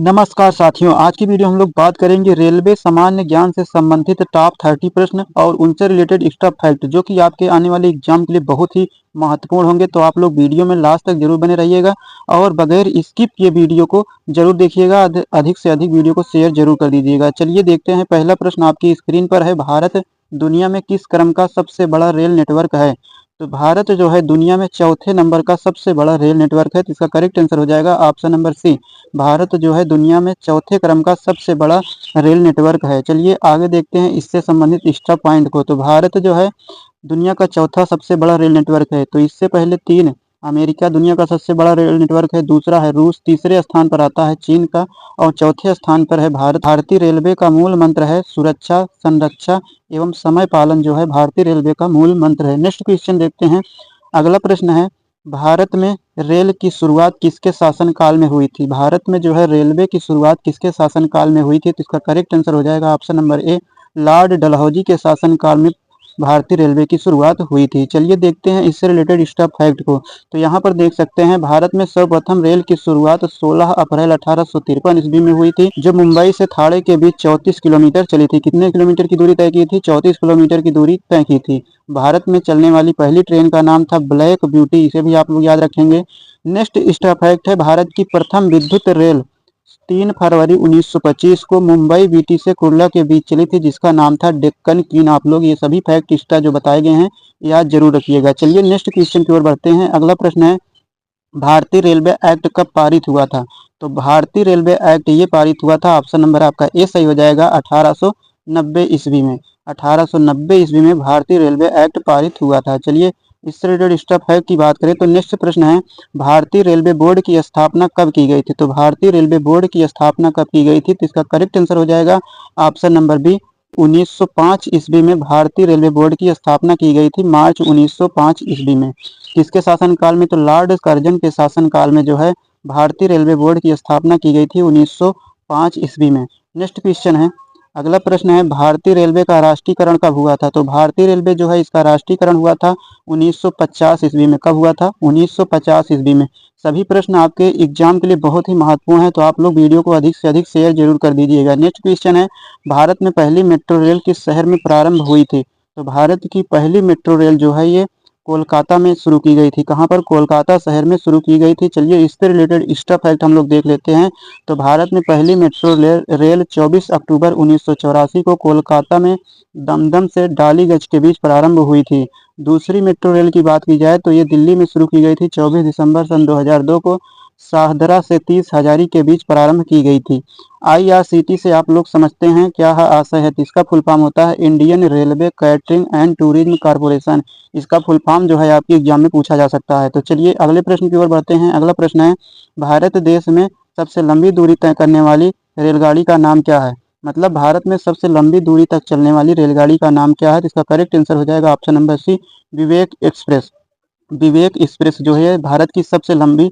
नमस्कार साथियों, आज की वीडियो हम लोग बात करेंगे रेलवे सामान्य ज्ञान से संबंधित टॉप 30 प्रश्न और उनसे रिलेटेड एक्स्ट्रा फैक्ट जो कि आपके आने वाले एग्जाम के लिए बहुत ही महत्वपूर्ण होंगे। तो आप लोग वीडियो में लास्ट तक जरूर बने रहिएगा और बगैर स्किप किए वीडियो को जरूर देखिएगा। अधिक से अधिक वीडियो को शेयर जरूर कर दीजिएगा। चलिए देखते हैं, पहला प्रश्न आपकी स्क्रीन पर है। भारत दुनिया में किस क्रम का सबसे बड़ा रेल नेटवर्क है? तो भारत जो है दुनिया में चौथे नंबर का सबसे बड़ा रेल नेटवर्क है। तो इसका करेक्ट आंसर हो जाएगा ऑप्शन नंबर सी। भारत जो है दुनिया में चौथे क्रम का सबसे बड़ा रेल नेटवर्क है। चलिए आगे देखते हैं इससे संबंधित एक्स्ट्रा पॉइंट को। तो भारत जो है दुनिया का चौथा सबसे बड़ा रेल नेटवर्क है। तो इससे पहले तीन, अमेरिका दुनिया का सबसे बड़ा रेल नेटवर्क है, दूसरा है रूस, तीसरे स्थान पर आता है चीन का और चौथे स्थान पर है भारत। भारतीय रेलवे का मूल मंत्र है सुरक्षा, संरक्षा एवं समय पालन जो है भारतीय रेलवे का मूल मंत्र है। नेक्स्ट क्वेश्चन देखते हैं। अगला प्रश्न है, भारत में रेल की शुरुआत किसके शासनकाल में हुई थी? भारत में जो है रेलवे की शुरुआत किसके शासनकाल में हुई थी? तो इसका करेक्ट आंसर हो जाएगा option number A, Lord Dalhousie के शासनकाल में भारतीय रेलवे की शुरुआत हुई थी। चलिए देखते हैं इससे रिलेटेड एक्स्ट्रा फैक्ट को। तो यहाँ पर देख सकते हैं भारत में सर्वप्रथम रेल की शुरुआत 16 अप्रैल 1853 ईस्वी में हुई थी, जो मुंबई से थाने के बीच 34 किलोमीटर चली थी। कितने किलोमीटर की दूरी तय की थी? 34 किलोमीटर की दूरी तय की थी। भारत में चलने वाली पहली ट्रेन का नाम था ब्लैक ब्यूटी, इसे भी आप लोग याद रखेंगे। नेक्स्ट एक्स्ट्रा फैक्ट है, भारत की प्रथम विद्युत रेल 3 फरवरी 1925 को मुंबई बीटी से कुर्ला के बीच चली थी, जिसका नाम था डेक्कन क्वीन। आप लोग ये सभी फैक्ट एक्स्ट्रा जो बताए गए हैं याद जरूर रखिएगा। चलिए नेक्स्ट क्वेश्चन की ओर बढ़ते हैं। अगला प्रश्न है, भारतीय रेलवे एक्ट कब पारित हुआ था? तो भारतीय रेलवे एक्ट ये पारित हुआ था, ऑप्शन नंबर आपका ए सही हो जाएगा, 1890 ईस्वी में। 1890 ईस्वी में भारतीय रेलवे एक्ट पारित हुआ था। चलिए इससे रिलेटेड एक्स्ट्रा फैक्ट की बात करें तो नेक्स्ट प्रश्न है, भारतीय रेलवे बोर्ड की स्थापना कब की गई थी? तो भारतीय रेलवे बोर्ड की स्थापना कब की गई थी? तो इसका करेक्ट आंसर हो जाएगा ऑप्शन नंबर बी, 1905 ईस्वी में भारतीय रेलवे बोर्ड की स्थापना की गई थी, मार्च 1905 ईस्वी में। किसके शासनकाल में? तो लॉर्ड कर्जन के शासनकाल में जो है भारतीय रेलवे बोर्ड की स्थापना की गई थी 1905 ईस्वी में। नेक्स्ट क्वेश्चन है, अगला प्रश्न है, भारतीय रेलवे का राष्ट्रीयकरण कब हुआ था? तो भारतीय रेलवे जो है इसका राष्ट्रीयकरण हुआ था 1950 ईस्वी में। कब हुआ था? 1950 ईस्वी में। सभी प्रश्न आपके एग्जाम के लिए बहुत ही महत्वपूर्ण है, तो आप लोग वीडियो को अधिक से अधिक शेयर जरूर कर दीजिएगा। नेक्स्ट क्वेश्चन है, भारत में पहली मेट्रो रेल किस शहर में प्रारंभ हुई थी? तो भारत की पहली मेट्रो रेल जो है ये कोलकाता में शुरू की गई थी। कहाँ पर? कोलकाता शहर में शुरू की गई थी। चलिए इससे रिलेटेड एक्स्ट्रा फैक्ट हम लोग देख लेते हैं। तो भारत में पहली मेट्रो रेल 24 अक्टूबर 1984 को कोलकाता में दमदम से डालीगंज के बीच प्रारंभ हुई थी। दूसरी मेट्रो रेल की बात की जाए तो ये दिल्ली में शुरू की गई थी, 24 दिसंबर सन 2002 को शाहदरा से 30 हजारी के बीच प्रारंभ की गई थी। IRCT से आप लोग समझते हैं क्या आशय है? तो इसका फुल फॉर्म होता है Indian railway catering and tourism corporation. इसका फुल फॉर्म जो है आपके एग्जाम में पूछा जा सकता है। तो चलिए अगले प्रश्न की ओर बढ़ते हैं। अगला प्रश्न है, भारत देश में सबसे लंबी दूरी तय करने वाली रेलगाड़ी का नाम क्या है? मतलब भारत में सबसे लंबी दूरी तक चलने वाली रेलगाड़ी का नाम क्या है? तो इसका करेक्ट आंसर हो जाएगा ऑप्शन नंबर सी, विवेक एक्सप्रेस। विवेक एक्सप्रेस जो है भारत की सबसे लंबी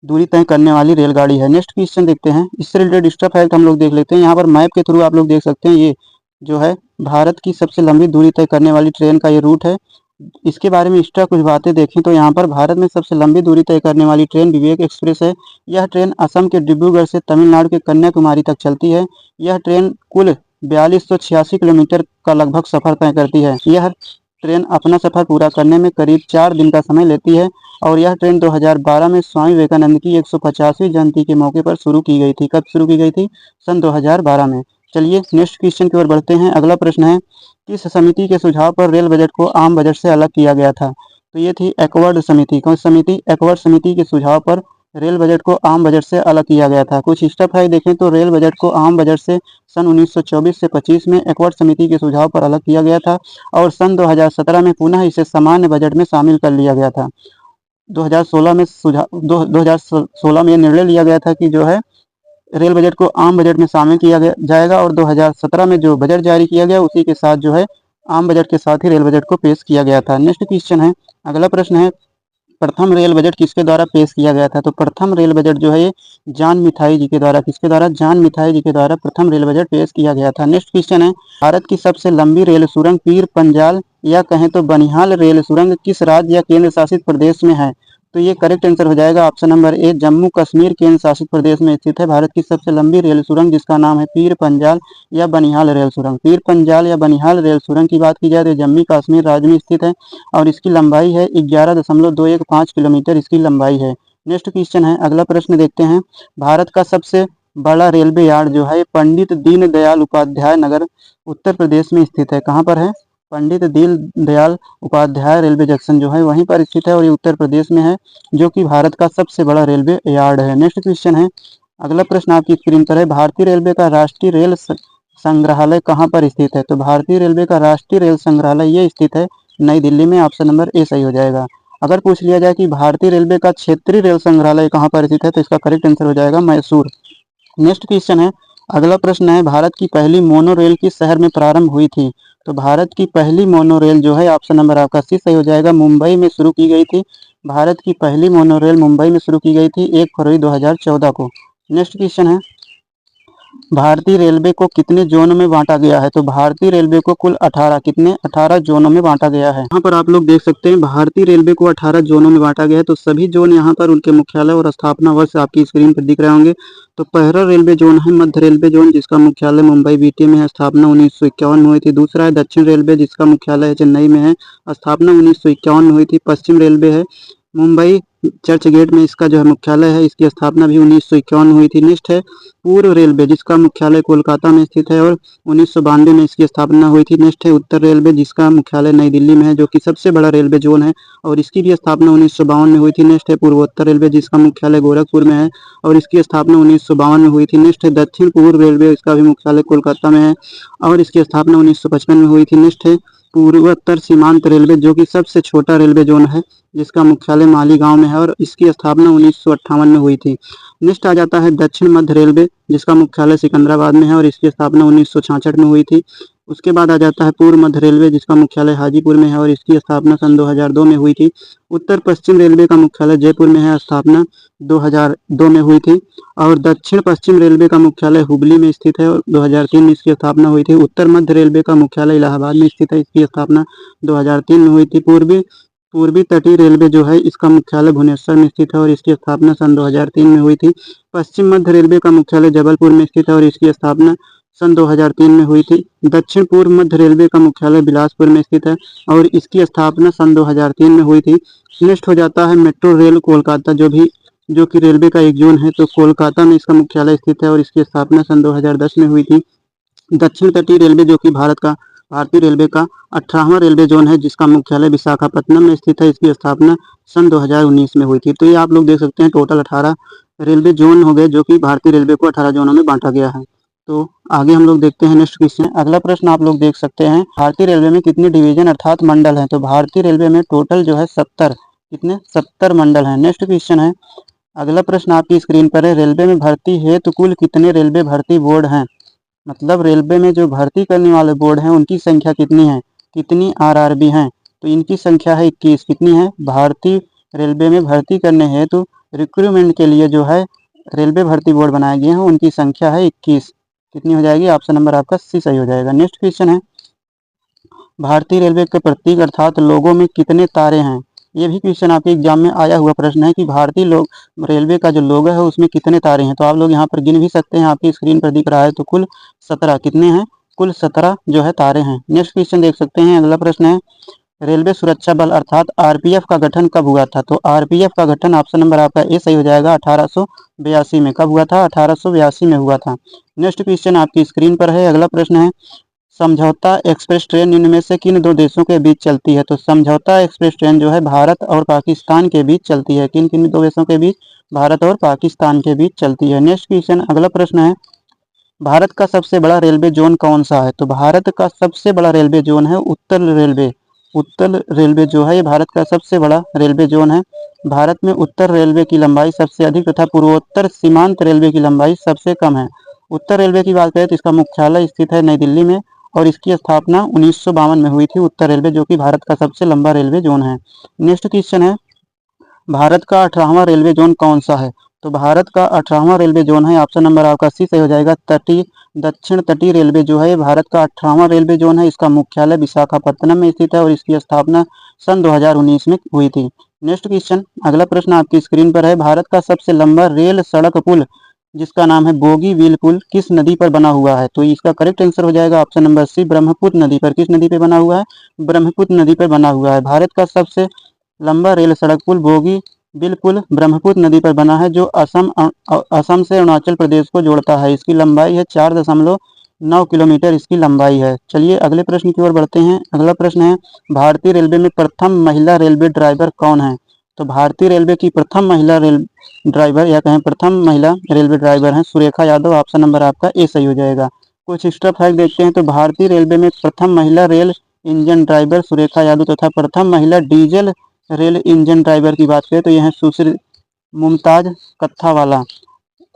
दूरी तय करने वाली रेलगाड़ी है। नेक्स्ट क्वेश्चन देखते हैं, इससे रिलेटेड एक्स्ट्रा फैक्ट हम लोग देख लेते हैं। यहाँ पर मैप के थ्रू आप लोग देख सकते हैं, ये जो है भारत की सबसे लंबी दूरी तय करने वाली ट्रेन का ये रूट है। इसके बारे में एक्स्ट्रा कुछ बातें देखें तो यहाँ पर भारत में सबसे लंबी दूरी तय करने वाली ट्रेन विवेक एक्सप्रेस है। यह ट्रेन असम के डिब्रूगढ़ से तमिलनाडु के कन्याकुमारी तक चलती है। यह ट्रेन कुल 4286 किलोमीटर का लगभग सफर तय करती है। यह ट्रेन अपना सफर पूरा करने में करीब 4 दिन का समय लेती है और यह ट्रेन 2012 में स्वामी विवेकानंद की 150वीं जयंती के मौके पर शुरू की गई थी। कब शुरू की गई थी? सन 2012 में। चलिए नेक्स्ट क्वेश्चन की ओर बढ़ते हैं। अगला प्रश्न है, किस समिति के सुझाव पर रेल बजट को आम बजट से अलग किया गया था? तो ये थी एक्वर्ड समिति। कौन समिति? एक्वर्ड समिति के सुझाव पर रेल बजट को आम बजट से अलग किया गया था। कुछ एक्स्ट्रा फैक्ट देखें तो रेल बजट को आम बजट से सन 1924 से 25 में एक्वर्ड समिति के सुझाव पर अलग किया गया था और सन 2017 में पुनः इसे सामान्य बजट में शामिल कर लिया गया था। 2016 में यह निर्णय लिया गया था कि जो है रेल बजट को आम बजट में शामिल किया जाएगा और 2017 में जो बजट जारी किया गया उसी के साथ जो है आम बजट के साथ ही रेल बजट को पेश किया गया था। नेक्स्ट क्वेश्चन है, अगला प्रश्न है, प्रथम रेल बजट किसके द्वारा पेश किया गया था? तो प्रथम रेल बजट जो है ये जॉन मिथाई जी के द्वारा, किसके द्वारा? जॉन मिथाई जी के द्वारा प्रथम रेल बजट पेश किया गया था। नेक्स्ट क्वेश्चन है, भारत की सबसे लंबी रेल सुरंग पीर पंजाल या कहें तो बनिहाल रेल सुरंग किस राज्य या केंद्र शासित प्रदेश में है? तो ये करेक्ट आंसर हो जाएगा option number A, Jammu Kashmir केंद्र शासित प्रदेश में स्थित है। भारत की सबसे लंबी रेल सुरंग जिसका नाम है पीर पंजाल या बनिहाल रेल सुरंग। पीर पंजाल या बनिहाल रेल सुरंग की बात की जाए तो जम्मू कश्मीर राज्य में स्थित है और इसकी लंबाई है 11.215 किलोमीटर इसकी लंबाई है। नेक्स्ट क्वेश्चन है, अगला प्रश्न देखते हैं। भारत का सबसे बड़ा रेलवे यार्ड जो है पंडित दीनदयाल उपाध्याय नगर उत्तर प्रदेश में स्थित है। कहाँ पर है? पंडित दीनदयाल उपाध्याय रेलवे जंक्शन जो है वहीं पर स्थित है और ये उत्तर प्रदेश में है, जो कि भारत का सबसे बड़ा रेलवे यार्ड है। नेक्स्ट क्वेश्चन है, अगला प्रश्न आपकी स्क्रीन पर है। भारतीय रेलवे का राष्ट्रीय रेल संग्रहालय कहाँ पर स्थित है? तो भारतीय रेलवे का राष्ट्रीय रेल संग्रहालय ये स्थित है नई दिल्ली में। ऑप्शन नंबर ए सही हो जाएगा। अगर पूछ लिया जाए कि भारतीय रेलवे का क्षेत्रीय रेल संग्रहालय कहाँ पर स्थित है, तो इसका करेक्ट आंसर हो जाएगा मैसूर। नेक्स्ट क्वेश्चन है, अगला प्रश्न है, भारत की पहली मोनो रेल किस शहर में प्रारंभ हुई थी? तो भारत की पहली मोनो रेल जो है ऑप्शन नंबर आपका सी सही हो जाएगा, मुंबई में शुरू की गई थी। भारत की पहली मोनो रेल मुंबई में शुरू की गई थी 1 फरवरी 2014 को। नेक्स्ट क्वेश्चन है, भारतीय रेलवे को कितने जोनों में बांटा गया है? तो भारतीय रेलवे को कुल 18 जोनों में बांटा गया है। यहाँ पर आप लोग देख सकते हैं भारतीय रेलवे को 18 जोनों में बांटा गया है। तो सभी जोन यहाँ पर उनके मुख्यालय और स्थापना वर्ष आपकी स्क्रीन पर दिख रहे होंगे। तो पहला रेलवे जोन है मध्य रेलवे जोन जिसका मुख्यालय मुंबई बीटी में है, स्थापना 1951 में हुई थी। दूसरा है दक्षिण रेलवे जिसका मुख्यालय है चेन्नई में है, स्थापना 1951 में हुई थी। पश्चिम रेलवे है मुंबई चर्च गेट में इसका जो है मुख्यालय है, इसकी स्थापना भी 1951 में हुई थी। नेक्स्ट है पूर्व रेलवे जिसका मुख्यालय कोलकाता में स्थित है और 1992 में इसकी स्थापना हुई थी। नेक्स्ट है उत्तर रेलवे जिसका मुख्यालय नई दिल्ली में है, जो कि सबसे बड़ा रेलवे जोन है और इसकी भी स्थापना 1952 में हुई थी। नेक्स्ट है पूर्वोत्तर रेलवे जिसका मुख्यालय गोरखपुर में है और इसकी स्थापना 1952 में हुई थी। नेक्स्ट है दक्षिण पूर्व रेलवे, इसका भी मुख्यालय कोलकाता में है और इसकी स्थापना 1955 में हुई थी। नेक्स्ट है पूर्वोत्तर सीमांत रेलवे जो कि सबसे छोटा रेलवे जोन है जिसका मुख्यालय मालीगांव में है और इसकी स्थापना 1958 में हुई थी। नेक्स्ट आ जाता है दक्षिण मध्य रेलवे जिसका मुख्यालय सिकंदराबाद में है और इसकी स्थापना 1966 में हुई थी। उसके बाद आ जाता है पूर्व मध्य रेलवे जिसका मुख्यालय हाजीपुर में है और इसकी स्थापना सन 2002 में हुई थी। उत्तर पश्चिम रेलवे का मुख्यालय जयपुर में है, स्थापना 2002 में हुई थी और दक्षिण पश्चिम रेलवे का मुख्यालय हुबली में स्थित है और 2003 में इसकी स्थापना हुई थी। उत्तर मध्य रेलवे का मुख्यालय इलाहाबाद में स्थित है, इसकी स्थापना 2003 में हुई थी। पूर्वी तटीय रेलवे जो है इसका मुख्यालय भुवनेश्वर में स्थित है और इसकी स्थापना सन 2003 में हुई थी। पश्चिम मध्य रेलवे का मुख्यालय जबलपुर में स्थित है और इसकी स्थापना सन 2003 में हुई थी। दक्षिण पूर्व मध्य रेलवे का मुख्यालय बिलासपुर में स्थित है और इसकी स्थापना सन 2003 में हुई थी। नेक्स्ट हो जाता है मेट्रो रेल कोलकाता जो कि रेलवे का एक जोन है, तो कोलकाता में इसका मुख्यालय स्थित है और इसकी स्थापना सन 2010 में हुई थी। दक्षिण तटीय रेलवे जो कि भारतीय रेलवे का 18वां रेलवे जोन है जिसका मुख्यालय विशाखापट्टनम में स्थित है, इसकी स्थापना सन 2019 में हुई थी। तो ये आप लोग देख सकते हैं टोटल 18 रेलवे जोन हो गए जो कि भारतीय रेलवे को 18 जोनों में बांटा गया है। तो आगे हम लोग देखते हैं नेक्स्ट क्वेश्चन। अगला प्रश्न आप लोग देख सकते हैं, भारतीय रेलवे में कितनी डिवीजन अर्थात मंडल हैं? तो भारतीय रेलवे में टोटल जो है 70 मंडल हैं। नेक्स्ट क्वेश्चन है, अगला प्रश्न आपकी स्क्रीन पर है, रेलवे में भर्ती हेतु कुल कितने रेलवे भर्ती बोर्ड हैं? मतलब रेलवे में जो भर्ती करने वाले बोर्ड हैं उनकी संख्या कितनी है, कितनी आरआरबी हैं? तो इनकी संख्या है 21। कितनी है? भारतीय रेलवे में भर्ती करने हेतु रिक्रूटमेंट के लिए जो है रेलवे भर्ती बोर्ड बनाए गए हैं उनकी संख्या है 21। कितनी हो जाएगी? ऑप्शन नंबर आपका सी सही हो जाएगा। नेक्स्ट क्वेश्चन है, भारतीय रेलवे के प्रतीक अर्थात लोगो में कितने तारे हैं? ये भी क्वेश्चन आपके एग्जाम में आया हुआ प्रश्न है कि भारतीय रेलवे का जो लोगो है उसमें कितने तारे हैं। तो आप लोग यहाँ पर गिन भी सकते हैं, आपकी स्क्रीन पर दिख रहा है। तो कुल 17 कितने हैं? कुल 17 जो है तारे हैं। नेक्स्ट क्वेश्चन देख सकते हैं, अगला प्रश्न है, रेलवे सुरक्षा बल अर्थात आरपीएफ का गठन कब हुआ था? तो आरपीएफ का गठन ऑप्शन नंबर आपका ए सही हो जाएगा 1882 में। कब हुआ था? 1882 में हुआ था। नेक्स्ट क्वेश्चन आपकी स्क्रीन पर है, अगला प्रश्न है, समझौता एक्सप्रेस ट्रेन इनमें से किन दो देशों के बीच चलती है? तो समझौता एक्सप्रेस ट्रेन जो है भारत और पाकिस्तान के बीच चलती है। किन किन दो देशों के बीच? भारत और पाकिस्तान के बीच चलती है। नेक्स्ट क्वेश्चन, अगला प्रश्न है, भारत का सबसे बड़ा रेलवे जोन कौन सा है? तो भारत का सबसे बड़ा रेलवे जोन है उत्तर रेलवे। उत्तर रेलवे जो है ये भारत का सबसे बड़ा रेलवे जोन है। भारत में उत्तर रेलवे की लंबाई सबसे अधिक तथा पूर्वोत्तर सीमांत रेलवे की लंबाई सबसे कम है। उत्तर रेलवे की बात करें तो इसका मुख्यालय स्थित है नई दिल्ली में और इसकी स्थापना 1952 में हुई थी। उत्तर रेलवे जो कि भारत का सबसे लंबा रेलवे जोन है। नेक्स्ट क्वेश्चन है, भारत का 18वां रेलवे जोन कौन सा है? तो भारत का 18वां रेलवे जोन है, ऑप्शन नंबर आपका सी सही हो जाएगा। दक्षिण तटीय रेलवे जो है भारत का 18वां रेलवे जोन है। इसका मुख्यालय विशाखापत्तनम में स्थित है और इसकी स्थापना सन 2019 में हुई थी। नेक्स्ट क्वेश्चन, अगला प्रश्न आपकी स्क्रीन पर है। भारत का सबसे लंबा रेल सड़क पुल जिसका नाम है बोगीबील पुल किस नदी पर बना हुआ है? तो इसका करेक्ट आंसर हो जाएगा ऑप्शन नंबर सी, ब्रह्मपुत्र नदी पर। किस नदी पर बना हुआ है? ब्रह्मपुत्र नदी पर बना हुआ है। भारत का सबसे लंबा रेल सड़क पुल बोगीबील पुल ब्रह्मपुत्र नदी पर बना है, जो असम से अरुणाचल प्रदेश को जोड़ता है। इसकी लंबाई है 4.9 किलोमीटर इसकी लंबाई है। चलिए अगले प्रश्न की ओर बढ़ते हैं। अगला प्रश्न है, भारतीय रेलवे में प्रथम महिला रेलवे ड्राइवर कौन है? तो भारतीय रेलवे की प्रथम महिला रेल ड्राइवर या कहें प्रथम महिला रेलवे ड्राइवर हैं सुरेखा यादव। ऑप्शन नंबर आपका ए सही हो जाएगा। कुछ एक्स्ट्रा फैक्ट देखते हैं। तो भारतीय रेलवे में प्रथम महिला rail engine driver Surekha Yadav तथा प्रथम महिला डीजल रेल इंजन ड्राइवर की बात करें तो यह है सुश्री मुमताज कत्थावाला।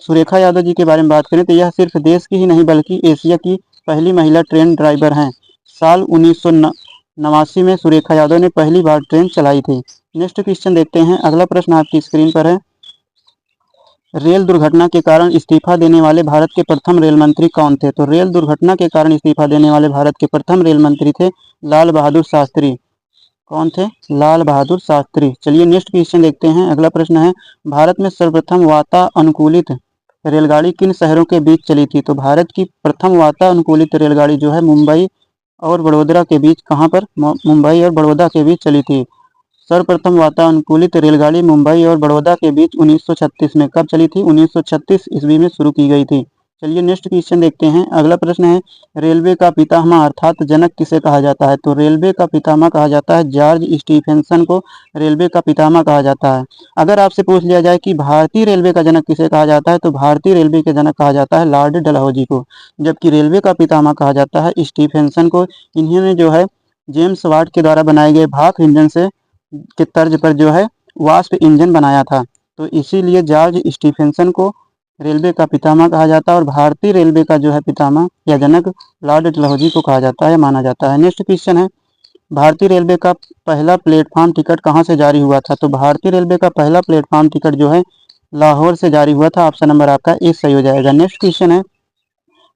सुरेखा यादव जी के बारे में बात करें तो यह सिर्फ देश की ही नहीं बल्कि एशिया की पहली महिला ट्रेन ड्राइवर हैं। साल 1989 में सुरेखा यादव ने पहली बार ट्रेन चलाई थी। नेक्स्ट क्वेश्चन देखते हैं। अगला प्रश्न आपकी स्क्रीन पर है। रेल दुर्घटना के कारण इस्तीफा देने वाले भारत के प्रथम रेल मंत्री कौन थे? तो रेल दुर्घटना के कारण इस्तीफा देने वाले भारत के प्रथम रेल मंत्री थे लाल बहादुर शास्त्री। कौन थे? लाल बहादुर शास्त्री। चलिए नेक्स्ट क्वेश्चन देखते हैं। अगला प्रश्न है, भारत में सर्वप्रथम वातानुकूलित रेलगाड़ी किन शहरों के बीच चली थी? तो भारत की प्रथम वातानुकूलित रेलगाड़ी जो है मुंबई और बड़ौदा के बीच, कहाँ पर? मुंबई और बड़ौदा के बीच चली थी। सर्वप्रथम वातानुकूलित रेलगाड़ी मुंबई और बड़ौदा के बीच 1936 में। कब चली थी? 1936 ईस्वी में शुरू की गई थी। चलिए नेक्स्ट क्वेश्चन देखते हैं। अगला प्रश्न है, रेलवे का पितामह अर्थात जनक किसे कहा जाता है? तो रेलवे का पितामह कहा जाता है जॉर्ज स्टीफेंसन को रेलवे का पितामह कहा जाता है। अगर आपसे पूछ लिया जाए कि भारतीय रेलवे का जनक किसे कहा जाता है तो भारतीय रेलवे के जनक कहा जाता है लॉर्ड डलहौजी को, जबकि रेलवे का पितामह कहा जाता है स्टीफेंसन को। इन्होंने जो है जेम्स वाट के द्वारा बनाए गए भाप इंजन से के तर्ज पर जो है वाष्प इंजन बनाया था, तो इसीलिए जॉर्ज स्टीफेंसन को रेलवे का पितामह कहा जाता है और भारतीय रेलवे का जो है पितामह या जनक लॉर्ड डलहौजी को कहा जाता है, माना जाता है। नेक्स्ट क्वेश्चन है, भारतीय रेलवे का पहला प्लेटफॉर्म टिकट कहाँ से जारी हुआ था? तो भारतीय रेलवे का पहला प्लेटफॉर्म टिकट जो है लाहौर से जारी हुआ था। ऑप्शन नंबर आपका ए सही हो जाएगा। नेक्स्ट क्वेश्चन है,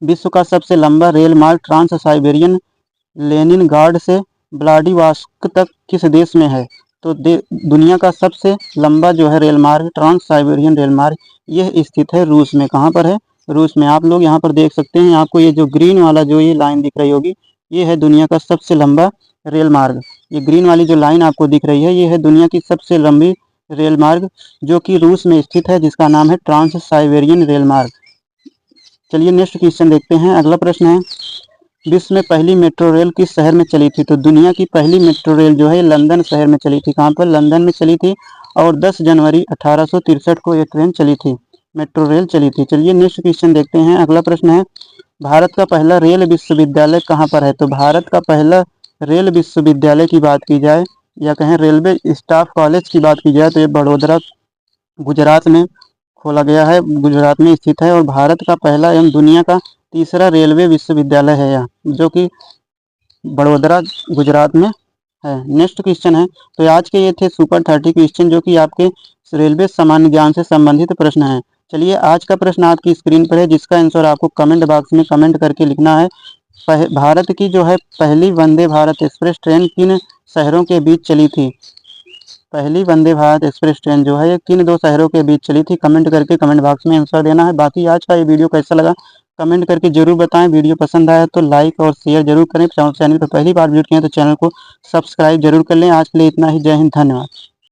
विश्व का सबसे लंबा रेल मार्ग ट्रांस साइबेरियन लेनिनग्राड से व्लादिवोस्तोक तक किस देश में है? तो दुनिया का सबसे लंबा जो है रेल मार्ग ट्रांस साइबेरियन रेल मार्ग यह स्थित है रूस में। कहाँ पर है? रूस में। आप लोग यहाँ पर देख सकते हैं, आपको ये जो ग्रीन वाला जो ये लाइन दिख रही होगी ये है दुनिया का सबसे लंबा रेल मार्ग। ये ग्रीन वाली जो लाइन आपको दिख रही है ये है दुनिया की सबसे लंबी रेल मार्ग जो कि रूस में स्थित है, जिसका नाम है ट्रांस साइबेरियन रेल मार्ग। चलिए नेक्स्ट क्वेश्चन देखते हैं। अगला प्रश्न है, विश्व में पहली मेट्रो रेल किस शहर में चली थी? तो दुनिया की पहली मेट्रो रेल जो है लंदन शहर में चली थी। कहाँ पर? लंदन में चली थी और 10 जनवरी 1863 को ये ट्रेन चली थी, मेट्रो रेल चली थी। चलिए नेक्स्ट क्वेश्चन देखते हैं। अगला प्रश्न है, भारत का पहला रेल विश्वविद्यालय कहाँ पर है? तो भारत का पहला रेल विश्वविद्यालय की बात की जाए या कहें रेलवे स्टाफ कॉलेज की बात की जाए तो ये बड़ोदरा गुजरात में खोला गया है, गुजरात में स्थित है और भारत का पहला एवं दुनिया का तीसरा रेलवे विश्वविद्यालय है यहाँ, जो कि बड़ोदरा गुजरात में है। नेक्स्ट क्वेश्चन है, तो आज के ये थे सुपर 30 क्वेश्चन जो कि आपके रेलवे सामान्य ज्ञान से संबंधित प्रश्न हैं। चलिए आज का प्रश्न आपकी स्क्रीन पर है जिसका आंसर आपको कमेंट बॉक्स में कमेंट करके लिखना है। भारत की जो है पहली वंदे भारत एक्सप्रेस ट्रेन किन शहरों के बीच चली थी? पहली वंदे भारत एक्सप्रेस ट्रेन जो है ये किन 2 शहरों के बीच चली थी? कमेंट करके कमेंट बॉक्स में आंसर देना है। बाकी आज का ये वीडियो कैसा लगा कमेंट करके जरूर बताएं। वीडियो पसंद आया तो लाइक और शेयर जरूर करें। चैनल पर पहली बार विजिट किए तो चैनल को सब्सक्राइब जरूर कर लें। आज के लिए इतना ही। जय हिंद, धन्यवाद।